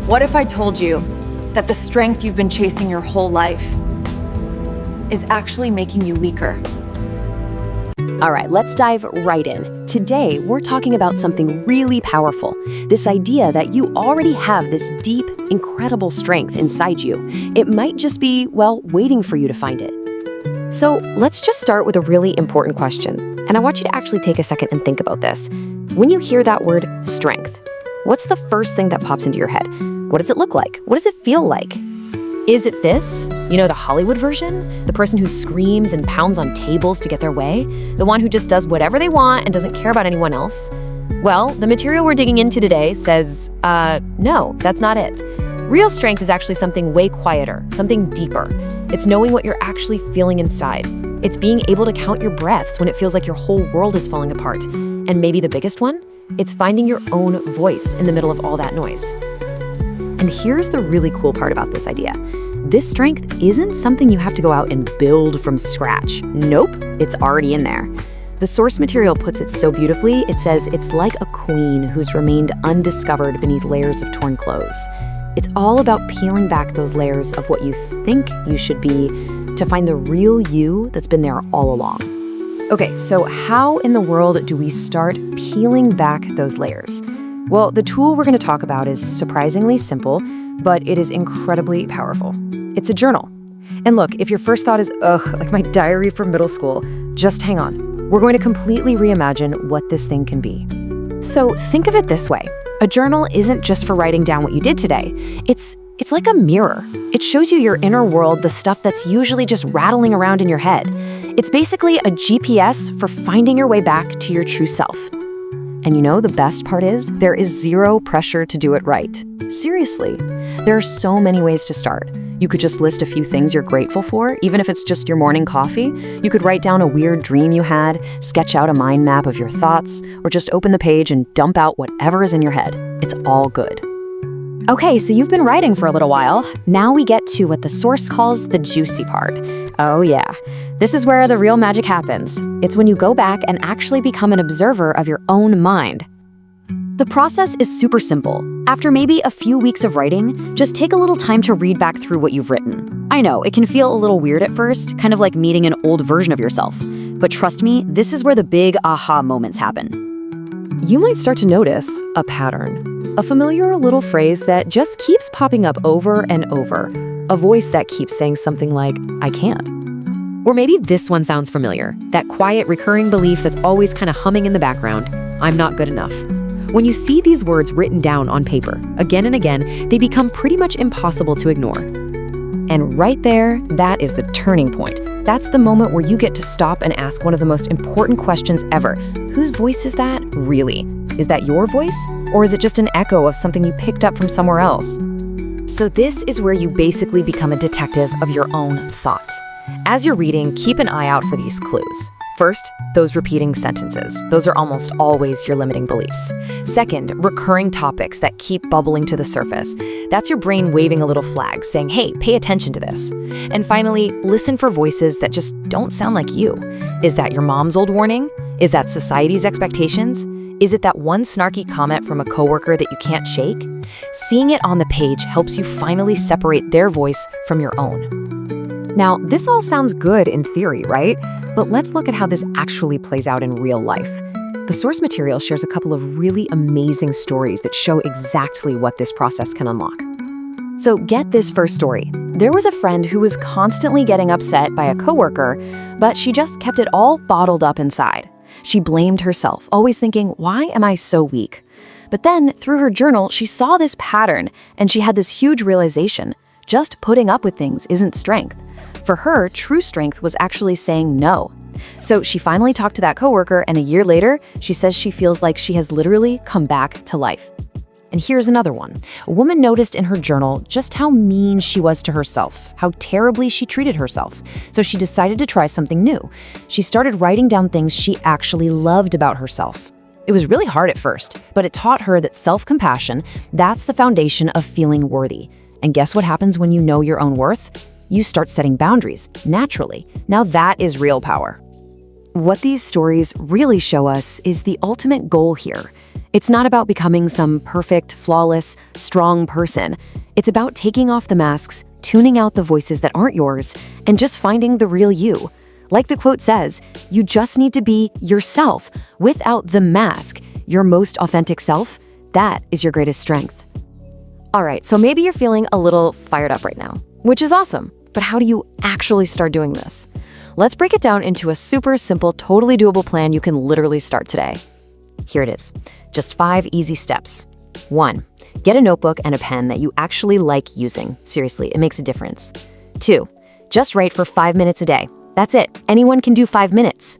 What if I told you that the strength you've been chasing your whole life is actually making you weaker? All right, let's dive right in. Today, we're talking about something really powerful. This idea that you already have this deep, incredible strength inside you. It might just be, well, waiting for you to find it. So let's just start with a really important question. And I want you to actually take a second and think about this. When you hear that word strength, what's the first thing that pops into your head? What does it look like? What does it feel like? Is it this? You know, the Hollywood version? The person who screams and pounds on tables to get their way? The one who just does whatever they want and doesn't care about anyone else? Well, the material we're digging into today says, no, that's not it. Real strength is actually something way quieter, something deeper. It's knowing what you're actually feeling inside. It's being able to count your breaths when it feels like your whole world is falling apart. And maybe the biggest one? It's finding your own voice in the middle of all that noise. And here's the really cool part about this idea. This strength isn't something you have to go out and build from scratch. Nope, it's already in there. The source material puts it so beautifully. It says it's like a queen who's remained undiscovered beneath layers of torn clothes. It's all about peeling back those layers of what you think you should be to find the real you that's been there all along. Okay, so how in the world do we start peeling back those layers? Well, the tool we're going to talk about is surprisingly simple, but it is incredibly powerful. It's a journal. And look, if your first thought is, ugh, like my diary from middle school, just hang on. We're going to completely reimagine what this thing can be. So think of it this way. A journal isn't just for writing down what you did today. It's like a mirror. It shows you your inner world, the stuff that's usually just rattling around in your head. It's basically a GPS for finding your way back to your true self. And you know, the best part is there is zero pressure to do it right. Seriously, there are so many ways to start. You could just list a few things you're grateful for, even if it's just your morning coffee. You could write down a weird dream you had, sketch out a mind map of your thoughts, or just open the page and dump out whatever is in your head. It's all good. Okay, so you've been writing for a little while. Now we get to what the source calls the juicy part. Oh yeah, this is where the real magic happens. It's when you go back and actually become an observer of your own mind. The process is super simple. After maybe a few weeks of writing, just take a little time to read back through what you've written. I know, it can feel a little weird at first, kind of like meeting an old version of yourself. But trust me, this is where the big aha moments happen. You might start to notice a pattern, a familiar little phrase that just keeps popping up over and over, a voice that keeps saying something like, I can't. Or maybe this one sounds familiar, that quiet, recurring belief that's always kind of humming in the background, I'm not good enough. When you see these words written down on paper, again and again, they become pretty much impossible to ignore. And right there, that is the turning point. That's the moment where you get to stop and ask one of the most important questions ever. Whose voice is that, really? Is that your voice? Or is it just an echo of something you picked up from somewhere else? So this is where you basically become a detective of your own thoughts. As you're reading, keep an eye out for these clues. First, those repeating sentences. Those are almost always your limiting beliefs. Second, recurring topics that keep bubbling to the surface. That's your brain waving a little flag, saying, hey, pay attention to this. And finally, listen for voices that just don't sound like you. Is that your mom's old warning? Is that society's expectations? Is it that one snarky comment from a coworker that you can't shake? Seeing it on the page helps you finally separate their voice from your own. Now, this all sounds good in theory, right? But let's look at how this actually plays out in real life. The source material shares a couple of really amazing stories that show exactly what this process can unlock. So get this first story. There was a friend who was constantly getting upset by a coworker, but she just kept it all bottled up inside. She blamed herself, always thinking, why am I so weak? But then, through her journal, she saw this pattern, and she had this huge realization. Just putting up with things isn't strength. For her, true strength was actually saying no. So she finally talked to that coworker, and a year later, she says she feels like she has literally come back to life. And here's another one. A woman noticed in her journal just how mean she was to herself, how terribly she treated herself. So she decided to try something new. She started writing down things she actually loved about herself. It was really hard at first, but it taught her that self-compassion, that's the foundation of feeling worthy. And guess what happens when you know your own worth? You start setting boundaries, naturally. Now that is real power. What these stories really show us is the ultimate goal here. It's not about becoming some perfect, flawless, strong person. It's about taking off the masks, tuning out the voices that aren't yours, and just finding the real you. Like the quote says, you just need to be yourself without the mask. Your most authentic self, that is your greatest strength. All right, so maybe you're feeling a little fired up right now, which is awesome. But how do you actually start doing this? Let's break it down into a super simple, totally doable plan you can literally start today. Here it is, just 5 easy steps. 1, get a notebook and a pen that you actually like using. Seriously, it makes a difference. 2, just write for 5 minutes a day. That's it. Anyone can do 5 minutes.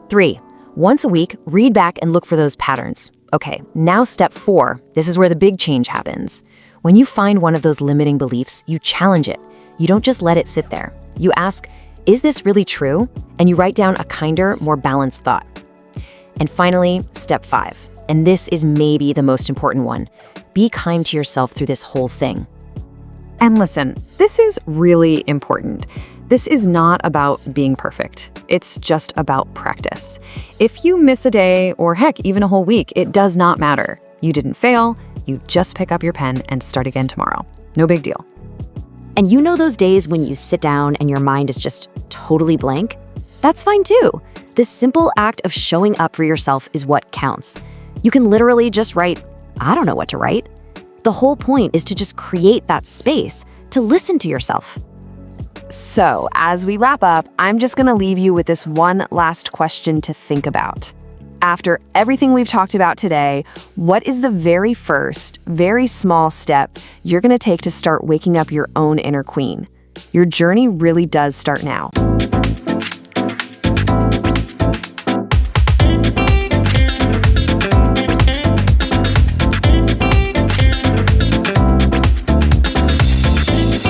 3, once a week, read back and look for those patterns. Okay, now step 4, this is where the big change happens. When you find one of those limiting beliefs, you challenge it. You don't just let it sit there. You ask, is this really true? And you write down a kinder, more balanced thought. And finally, step 5, and this is maybe the most important one. Be kind to yourself through this whole thing. And listen, this is really important. This is not about being perfect. It's just about practice. If you miss a day, or heck, even a whole week, it does not matter. You didn't fail. You just pick up your pen and start again tomorrow. No big deal. And you know those days when you sit down and your mind is just totally blank? That's fine too. This simple act of showing up for yourself is what counts. You can literally just write, I don't know what to write. The whole point is to just create that space to listen to yourself. So, as we wrap up, I'm just gonna leave you with this one last question to think about. After everything we've talked about today, what is the very first, very small step you're gonna take to start waking up your own inner queen? Your journey really does start now.